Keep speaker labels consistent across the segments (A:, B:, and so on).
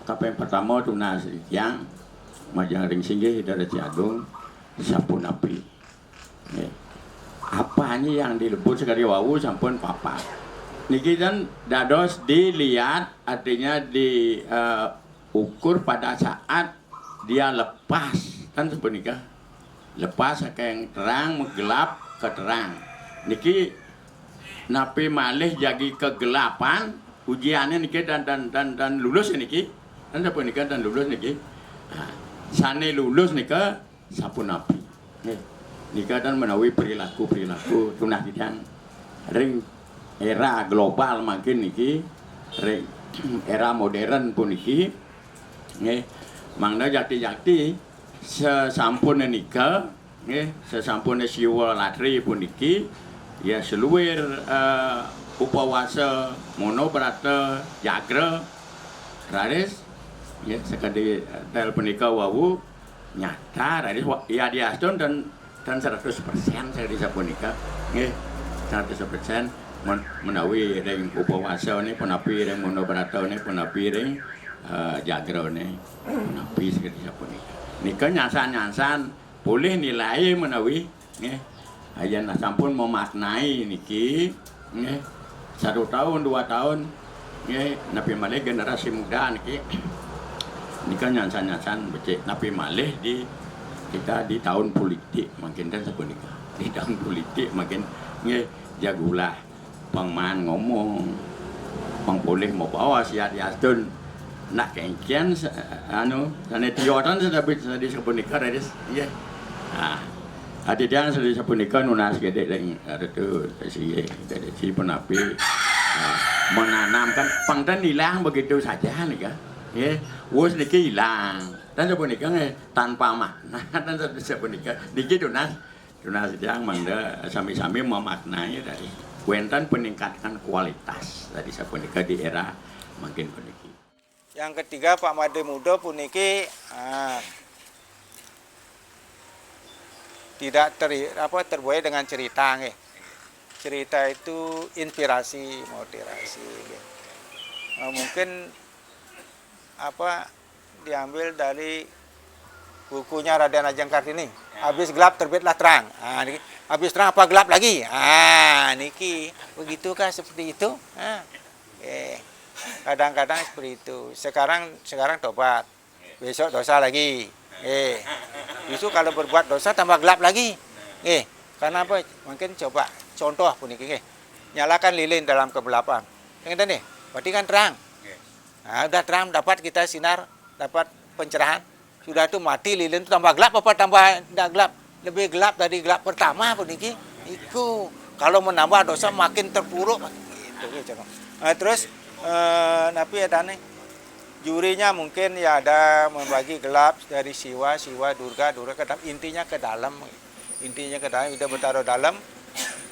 A: kaping pertama tunas yang majang ring singgih dari Ciagung sampun api. Apanya yang dilebur sekali wawu sampun papa. Niki kan dados dilihat artinya diukur pada saat dia lepas kan sepenikah lepas ke yang terang menggelap ke terang. Niki napi malih jadi kegelapan ujiannya niki dan lulus niki dan sepenikah dan lulus niki. Sane lulus nika sampun api. Nika dan menawi perilaku tunah bidang ring era global makin niki ring era modern pun niki nggih mangda jati-jati sesampun nika nggih sesampun siwa latri pun niki ya seluwer upawasa mono berata jagra raris ya sekali tel penika wawu nyata raris ya diastun dan 100% saya di sapunika nggih 100% menawi ring upawasa ini penapi ring mono berata ini penapi ring jagra ini penapi sekali sapunika nika nyansan boleh nilai menawi nggih ayen sampun memaknai niki nggih 1 tahun 2 tahun nggih napi malih generasi muda niki nika nyansan becik napi malih di kita di tahun politik makin dan sepunika di tahun politik makin nggih jagulah pangman ngomong pang boleh mau bawa siat yastun nak kengkian anu sane tiotan sudah di sepunika radis nggih adi dan sudah sepunika nunas gede dan itu si penapi menanamkan pangdan hilang begitu saja nih kan ya wes niki hilang dan sepunika tanpa makna dan sepunika niki tunas yang mangda sami-sami memaknai dari kuentan peningkatan kualitas dari sepunika di era makin puniki.
B: Yang ketiga Pak Made Muda puniki tidak terbuai dengan cerita nggih. Cerita itu inspirasi, motivasi. Mungkin diambil dari bukunya Raden Ajeng Kartini. Habis gelap terbitlah terang. Habis terang apa gelap lagi? Niki begitukah seperti itu? Kadang-kadang seperti itu. Sekarang tobat. Besok dosa lagi. Justru kalau berbuat dosa tambah gelap lagi. Karena apa? Mungkin coba contoh puniki nyalakan lilin dalam kegelapan. Yang nih, berarti kan terang. Udah terang dapat kita sinar, dapat pencerahan. Sudah itu mati lilin itu tambah gelap apa tambah tidak gelap? Lebih gelap dari gelap pertama puniki. Itu kalau menambah dosa makin terpuruk gitu. Terus napi ada nih jurinya mungkin ya ada membagi gelap dari siwa durga ke dalam intinya ke dalam udah bertaruh dalam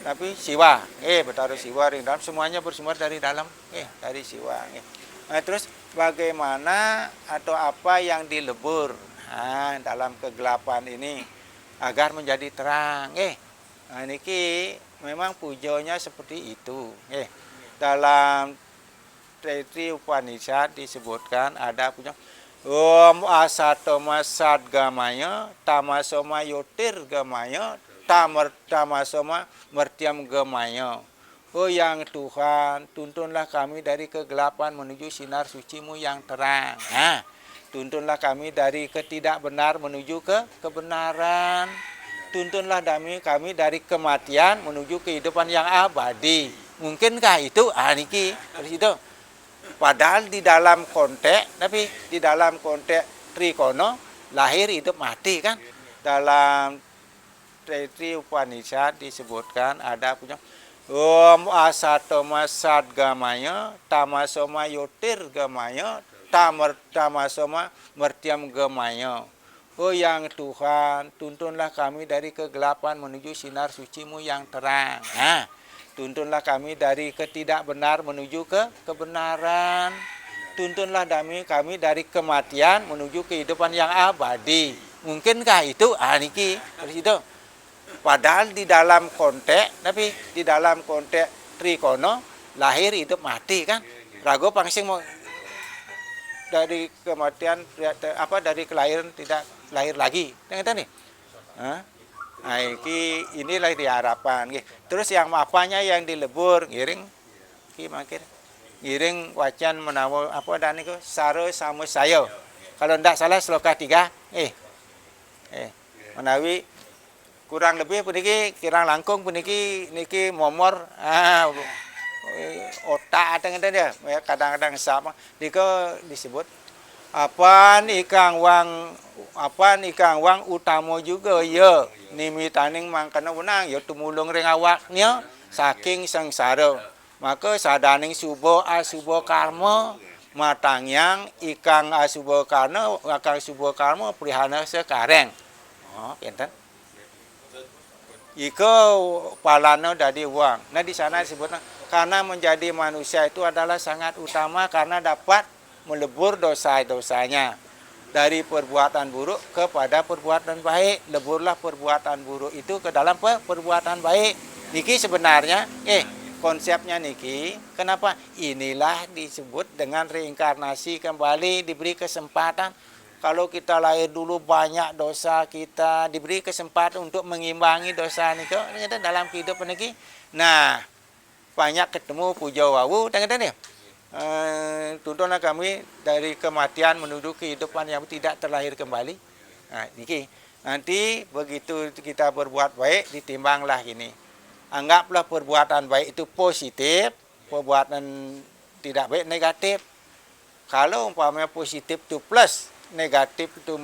B: tapi siwa bertaruh siwa ring dalam semuanya bersumber dari dalam dari siwa terus bagaimana atau apa yang dilebur dalam kegelapan ini agar menjadi terang niki memang pujonya seperti itu dalam Tretri Upanishad disebutkan ada punya Om asatoma sadgamaya tamasoma yotir gamaya tamasoma mertiam gamaya. Oh yang Tuhan, tuntunlah kami dari kegelapan menuju sinar sucimu yang terang. Tuntunlah kami dari ketidakbenar menuju ke kebenaran. Tuntunlah kami dari kematian menuju kehidupan yang abadi. Mungkinkah itu? Niki harus itu. Padahal di dalam konteks, tapi di dalam konteks trikono lahir hidup mati kan. Dalam Tretri Upanishad disebutkan ada punya Om asatoma sadgamaya tamasoma yotir gamaya tamasoma mertiam gamaya. Oh yang Tuhan, tuntunlah kami dari kegelapan menuju sinar sucimu yang terang. Tuntunlah kami dari ketidakbenar menuju ke kebenaran. Tuntunlah kami dari kematian menuju kehidupan yang abadi. Mungkinkah itu? Niki harus itu. Padahal di dalam konteks, tapi di dalam konteks trikono lahir hidup mati kan. Rago pangsing mau dari kematian dari kelahiran tidak lahir lagi. Dengar nih. Nah, inilah diharapkan. Terus yang apanya yang dilebur ngiring makin ngiring wacan menawa dan itu saro sama sayo. Kalau tidak salah sloka 3 menawi kurang lebih puniki kirang langkung puniki niki momor otak ada ngeten ya kadang-kadang sama disebut apaan ikang wang utama juga ya nimitaning mangkana wenang ya tumulung ring awaknya saking sengsara maka sadaning subo asubo karma matangyang ikang asubo karma prihana sekareng enten iko palano dadi uang. Nah di sana disebutnya karena menjadi manusia itu adalah sangat utama karena dapat melebur dosa-dosanya dari perbuatan buruk kepada perbuatan baik. Leburlah perbuatan buruk itu ke dalam perbuatan baik. Niki sebenarnya konsepnya niki kenapa inilah disebut dengan reinkarnasi kembali diberi kesempatan. Kalau kita lahir dulu banyak dosa kita diberi kesempatan untuk mengimbangi dosa ini dalam kehidupan ini. Nah, banyak ketemu puja wawu, ya. Tuntunlah kami dari kematian menuju kehidupan yang tidak terlahir kembali. Nah, niki nanti begitu kita berbuat baik ditimbanglah ini. Anggaplah perbuatan baik itu positif, perbuatan tidak baik negatif. Kalau umpamanya positif itu plus, negatif itu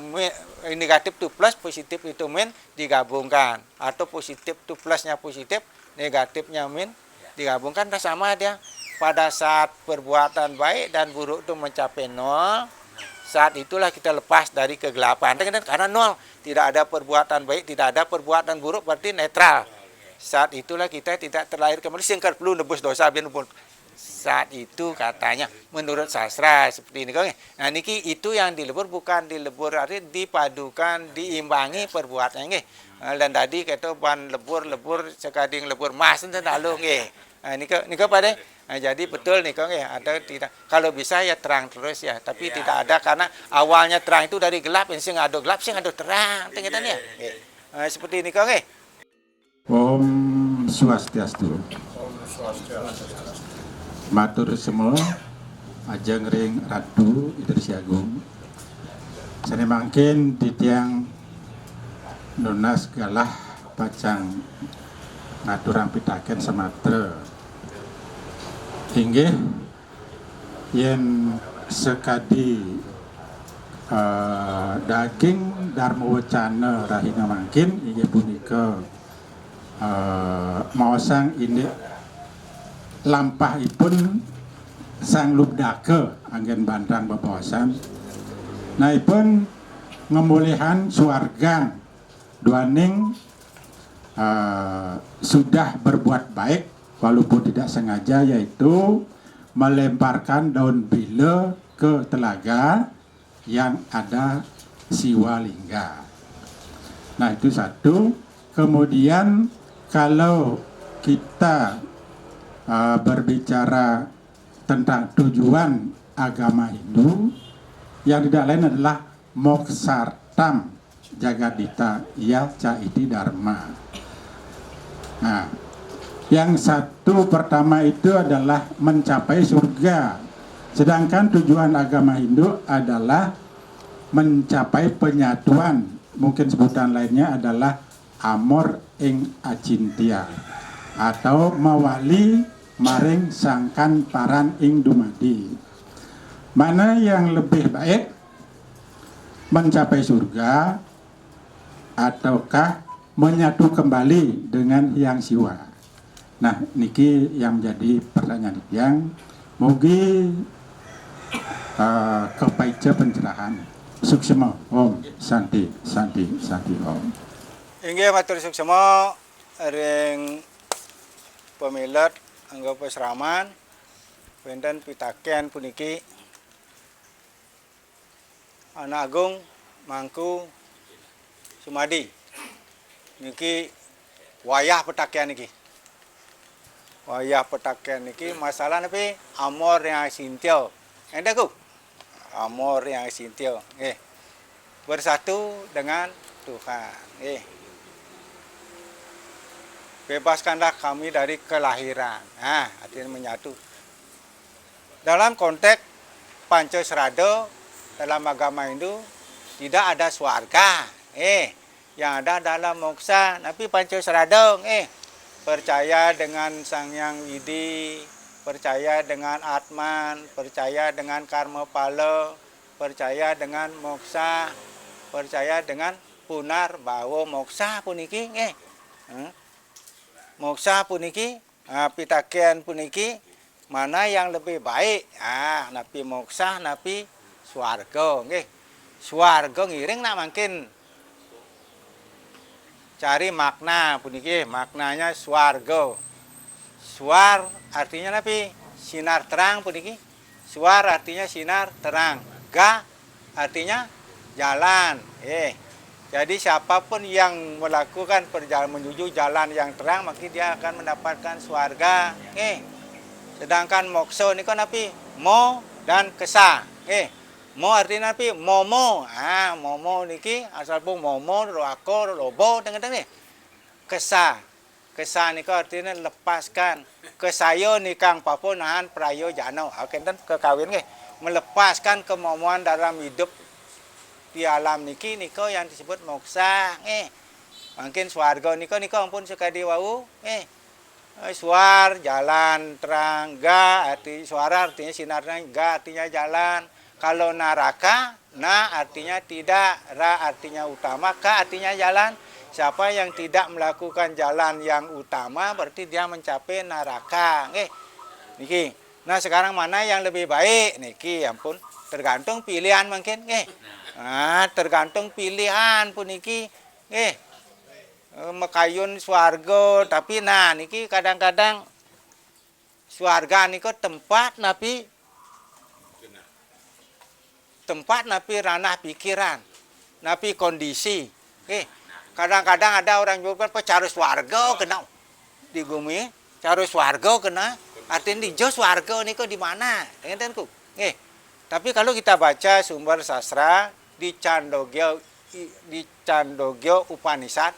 B: plus, positif itu min digabungkan atau positif itu plusnya positif, negatifnya min digabungkan sama dia. Pada saat perbuatan baik dan buruk itu mencapai nol, saat itulah kita lepas dari kegelapan. Karena nol, tidak ada perbuatan baik, tidak ada perbuatan buruk, berarti netral. Saat itulah kita tidak terlahir kembali, singkat perlu nebus dosa biar saat itu katanya menurut sastra seperti ini. Nah niki itu yang dilebur bukan dilebur arti dipadukan diimbangi perbuatannya dan tadi kata ban lebur sekading lebur mas enten lalu nggih. Nah nika pada jadi betul nika ada tidak kalau bisa ya terang terus ya tapi tidak ada karena awalnya terang itu dari gelap sing ada gelap sing ada terang tengetan ya. Seperti nika nggih.
C: Om Swastiastu. Matur semua ajeng ring Ratu Idris Agung. Sane mangkin titiang nunas galah pacang ngaturang pitaken Sumatera. Inggih yen sekadi daging Dharma Wacana rahina mangkin inggih punika maosang ini lampahipun sang lubdake anggen bandang bebawasan naipun ngemulihan suargan duaning sudah berbuat baik walaupun tidak sengaja yaitu melemparkan daun bile ke telaga yang ada siwalingga. Nah itu satu. Kemudian kalau kita berbicara tentang tujuan agama Hindu yang tidak lain adalah moksartam jagadita ya caiti dharma. Nah, yang satu pertama itu adalah mencapai surga, sedangkan tujuan agama Hindu adalah mencapai penyatuan. Mungkin sebutan lainnya adalah amor ing acintia atau mawali maring sangkan paran ing dumadi. Mana yang lebih baik, mencapai surga ataukah menyatu kembali dengan Hyang Siwa? Nah niki yang menjadi pertanyaan yang mugi kepaica pencerahan. Suksema Om Santi Om.
B: Inggih matur suksema ring pemilat angga peseraman wonten pitaken puniki Anak Agung Mangku Sumadi niki wayah petakian niki. Wayah petakian niki masalah napa amor yang sintio. Endaku amor yang sintio. Bersatu dengan Tuhan. Bebaskanlah kami dari kelahiran. Nah, artinya menyatu. Dalam konteks Pancasrada dalam agama Hindu tidak ada swarga. Yang ada adalah moksa. Tapi Pancasrada, percaya dengan Sang Hyang Widi, percaya dengan Atman, percaya dengan karma pala, percaya dengan moksa, percaya dengan punar bahwa moksa puniki, moksa puniki, pitakean puniki, mana yang lebih baik? Napi moksa, napi swarga, swarga ngiring nak makin cari makna puniki, maknanya swarga. Swar artinya napi sinar terang puniki. Swar artinya sinar terang. Ga artinya jalan. Jadi siapapun yang melakukan perjalanan menuju jalan yang terang, maka dia akan mendapatkan swarga. Sedangkan moksa ini kan napi mo dan kesa. Mo artinya napi momo. Momo niki asal pun momo, roako, lobo, dengan nih. Kesa. Kesa niko artinya lepaskan. Kesayo nikang papo nahan prayo jano. Kenten kekawin melepaskan kemauan dalam hidup di alam niki yang disebut moksa. Mungkin swarga niko ampun sekadi wau. Suar jalan terang, ga arti suara artinya sinar terang, ga artinya jalan. Kalau naraka, na artinya tidak, ra artinya utama, ka artinya jalan. Siapa yang tidak melakukan jalan yang utama berarti dia mencapai neraka. Niki. Nah, sekarang mana yang lebih baik? Niki, ampun. Tergantung pilihan mungkin. Tergantung pilihan pun niki. Mekayun swarga, tapi nah niki kadang-kadang swarga niko tempat napi ranah pikiran, napi kondisi. Kadang-kadang ada orang juga cari swarga kena di bumi, cari swarga kena, artinya di jos swarga niko di mana? Dengarku. Tapi kalau kita baca sumber sastra di Chandogya Upanishad,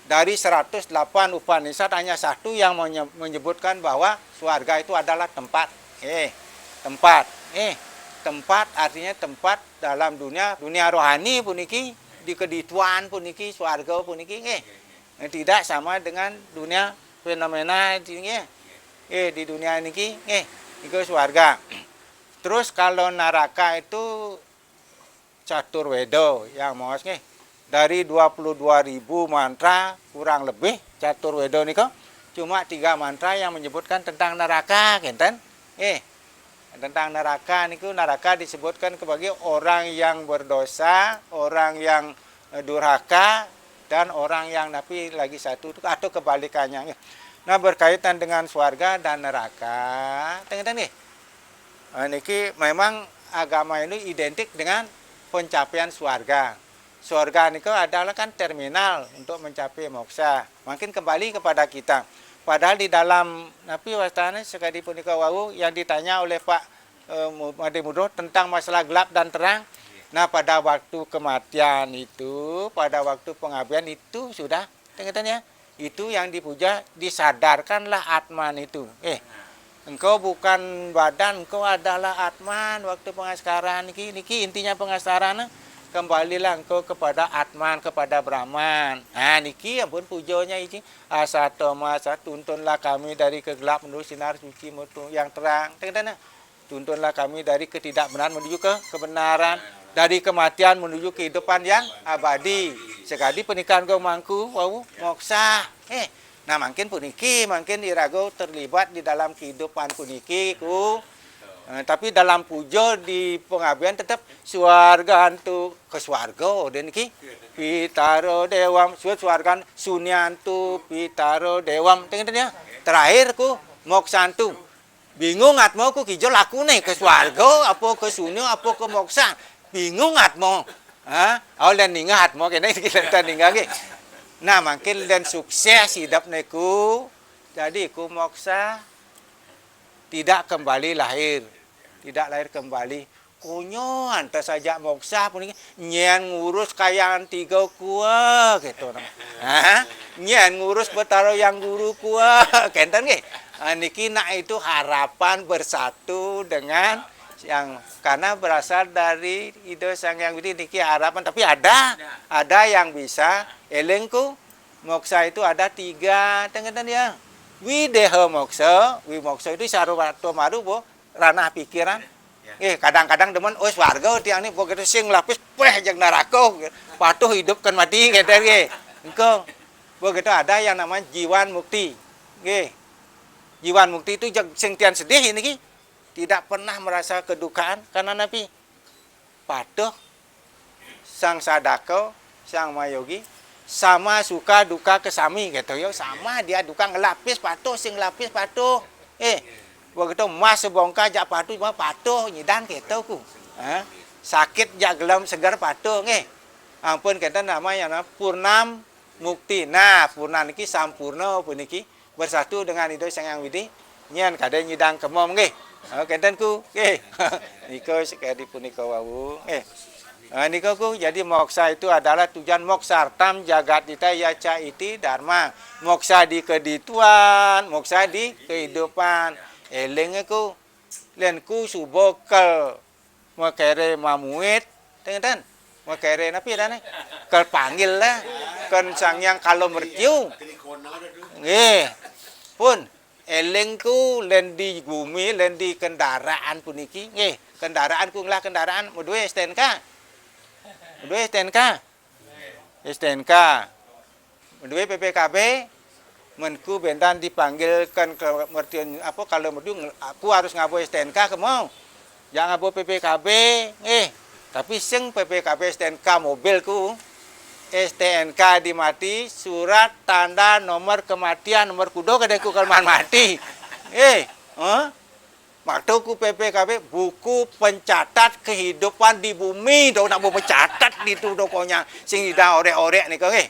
B: dari 108 Upanishad hanya satu yang menyebutkan bahwa swarga itu adalah tempat. Tempat artinya tempat dalam dunia rohani puniki, di kedituan puniki, swarga puniki. Tidak sama dengan dunia fenomena di dunia niki. Itu swarga. Terus kalau neraka itu Caturweda yang mawas dari 22.000 mantra kurang lebih Caturweda niko cuma 3 mantra yang menyebutkan tentang neraka, genten. Tentang neraka niku, neraka disebutkan sebagai orang yang berdosa, orang yang durhaka, dan orang yang napi lagi satu atau kebalikannya. Nah, berkaitan dengan swarga dan neraka, niki memang agama ini identik dengan pencapaian swarga. Surga itu adalah kan terminal untuk mencapai moksa. Makin kembali kepada kita. Padahal di dalam Nabi Wastana sekali punika wau yang ditanya oleh Pak Made Mudro tentang masalah gelap dan terang. Nah, pada waktu kematian itu, pada waktu pengabdian itu sudah, ya, itu yang dipuja, disadarkanlah Atman itu. Engkau bukan badan, engkau adalah Atman. Waktu pengaskaran niki intinya pengaskaran. Kembalilah engkau kepada Atman, kepada Brahman. Nah, niki ampun pujonya ini. Asatoma, tuntunlah kami dari kegelap menuju sinar suci mutu yang terang. Tuntunlah kami dari ketidakbenaran menuju ke kebenaran. Dari kematian menuju kehidupan yang abadi. Sekali pernikahan kau mangku, wau, moksa. Nah, makin puniki, makin irago terlibat di dalam kehidupan puniki ku. Tapi dalam pujo di pengabdian tetap swarga antu ke swarga dan niki pitaro dewam swargan sunyantu pitaro dewam ya. Terakhir ku moksantu bingung atmo ku kijo laku nih ke swarga apa ke sunyo apa ke moksa bingung atmo dan ninga atmo kene kita ninga ge. Nah, makin dan sukses hidup neku jadi ku moksa tidak kembali lahir, tidak lahir kembali. konyoan saja moksa puniki nyen ngurus kayaan 3 kuah gitu. Nyen ngurus betaro yang guru kuah kenten nggih. Niki nak itu harapan bersatu dengan yang karena berasal dari Ida Sang Hyang Widi niki harapan, tapi ada yang bisa elengku moksa itu ada 3 tengeten ya. Wideha moksa, wimoksa itu sarwato maru bo ranah pikiran. Kadang-kadang demen warga tiang ini begitu sing lapis jeung neraka patuh hidup kan mati ngeten nggih. Engko begitu ada yang namanya jiwan mukti. Nggih. Jiwan mukti itu sing tian sedih niki tidak pernah merasa kedukaan karena Nabi patuh sang sadako, sang mayogi sama suka duka kesami gitu ya, sama dia duka ngelapis patuh sing lapis patuh begitu mas sebongka jak patuh mah patuh nyidan gitu ku sakit jak gelam segar patuh nggih ampun kita namanya purnam mukti. Nah purna niki sampurna puniki bersatu dengan Ida Sang Hyang Widi nyen kade nyidang kemom nggih kenten ku nggih nika sekali punika wau nika ku jadi moksa itu adalah tujuan moksartam jagat dita yaca iti dharma. Moksa di kedituan, moksa di kehidupan. Eling ku lenku subokal makere mamuit tengeten makere napi dane kel panggil lah kan sang yang kalau merciu nggih pun elengku len di bumi len di kendaraan puniki nggih kendaraan ku nglah kendaraan muduwe STNK Mendue STNK, mendue PPKB, menku bentan dipanggilkan ke mertiun apa kalau mertiun aku harus ngabo STNK kemau, jangan ngabo PPKB, tapi sing PPKB STNK mobilku, STNK dimati surat tanda nomor kematian nomor kudo kadeku kelman mati, Maktuku PPKB buku pencatat kehidupan di bumi do nak mencatat itu dokonya sing ida orek-orek nika nggih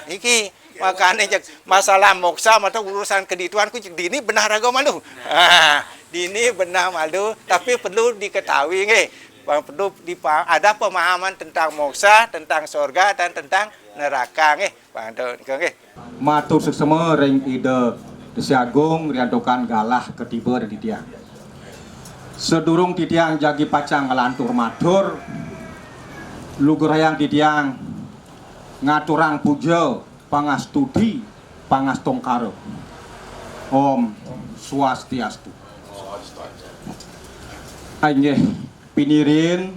B: niki makane masalah moksa mata urusan kedituan ku dini benar raga malu dini benar malu tapi perlu diketahui nggih perlu ada pemahaman tentang moksa tentang surga dan tentang neraka nggih pangandha nika nggih
C: matur seksema ring Ida Desi Agung riantokan galah ketiba dari tiang. Sedurung titiang jagi pacang ngelantur matur, lugerayang titiang ngaturang puja pangastudi pangastongkaro. Om Swastiastu. Ainge pinirin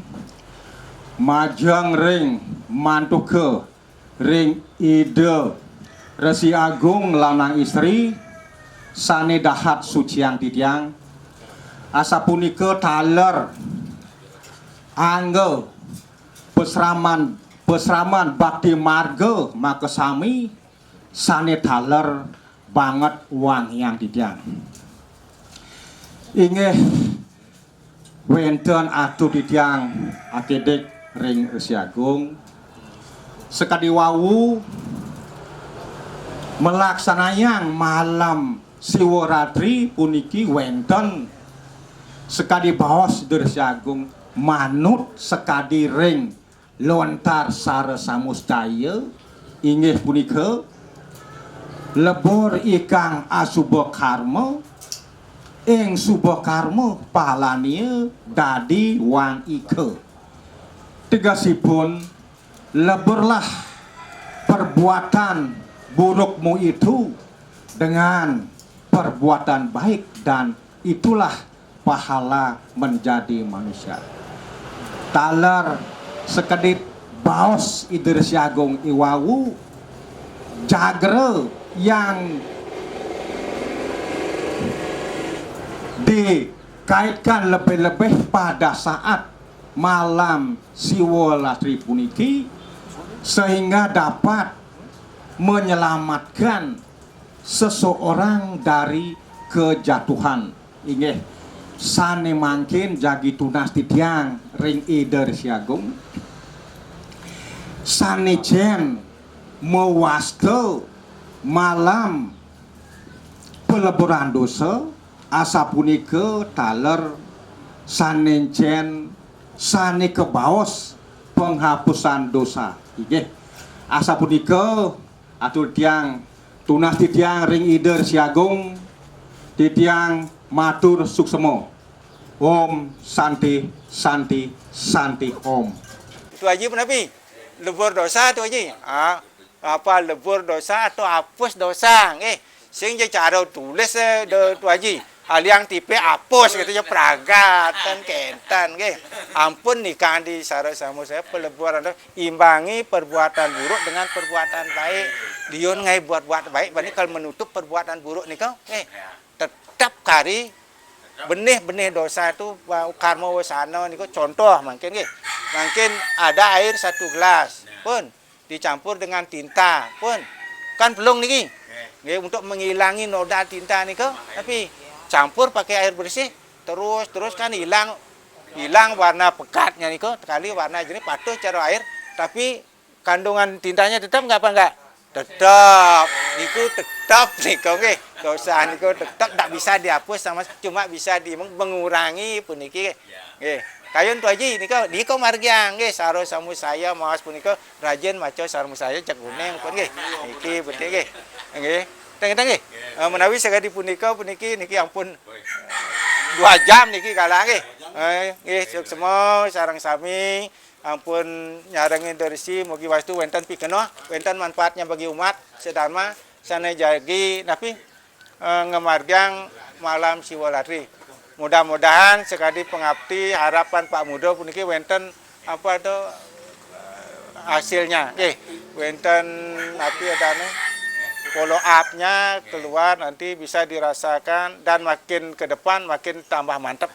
C: majang ring mantuke ring Ida Resi Agung lanang istri sane dahat suciang titiang asa punika taler angge pesraman bakti marga makesami sane taler banget wang yang titiang inggih wenten atuh titiang akedek ring Resi Agung sekadi wau melaksanayang malam Siwaratri puniki wenten sekadi baos Resi Agung manut sekadi ring lontar sare samustaya inggih punika lebur ikang asuba karma ing suba karma pahalania dadi wang ike tegasipun leburlah perbuatan burukmu itu dengan perbuatan baik dan itulah pahala menjadi manusia. Taler sekedip baos Resi Agung iwawu jagre yang dikaitkan lebih-lebih pada saat malam Siwaratri puniki sehingga dapat menyelamatkan seseorang dari kejatuhan. Inggih sane mangkin jagi tunas titiang ring Ida Resi Agung sane jen mewaste malam peleburan dosa asa punika taler sanenjen sane kebaos penghapusan dosa. Inggih. Asa punika atur tiang tunas titiang ring ide Resiagung titiang matur suksemo. Om Santi Santi Santi Om.
B: Tu Haji Nabi, lebur dosa tu Haji. Apa lebur dosa atau hapus dosa? Sehingga cara tulis tu Haji. Aliang tipe hapus katanya peragatan kentan ampun nikah di sara sama saya peleburan imbangi perbuatan buruk dengan perbuatan baik. Dion ngai buat baik bani kalau menutup perbuatan buruk nih kau tetap kari benih-benih dosa itu karma wasana nih kau contoh mungkin ada air 1 gelas pun dicampur dengan tinta pun kan belum nih untuk menghilangi noda tinta nih kau tapi campur pakai air bersih terus kan hilang warna pekatnya nih kok kali warna jadi patuh cara air tapi kandungan tintanya tetap enggak tetap nih kok dosa niku tetap tidak bisa dihapus sama cuma bisa mengurangi puniki kayun tu Haji niko margiang saro samu saya mawas puniko rajin maco sarmu saya cek kuning pun niki betul Tengah-tengah menawi sagadi punika puniki niki ampun 2 jam niki kalah nggih semua sareng sami ampun nyarengin dersi mugi wastu wenten pikenoh wenten manfaatnya bagi umat sedama sana jagi napi ngemargang malam siwalatri mudah-mudahan sekadi pengabdi harapan Pak Mudo puniki wenten apa itu hasilnya wenten napi adane follow up-nya keluar nanti bisa dirasakan dan makin ke depan makin tambah mantap.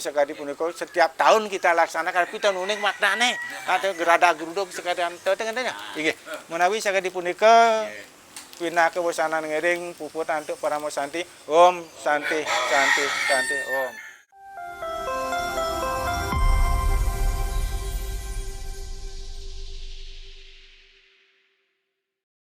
B: Sekali punika setiap tahun kita laksanakan kita nuning maknane atau gerada geruduk sekalian tengah-tengah. Nggih. Menawi sekali punika pina kewosanan ngering puput antuk para mosanti. Om Santi Santi Santi Om.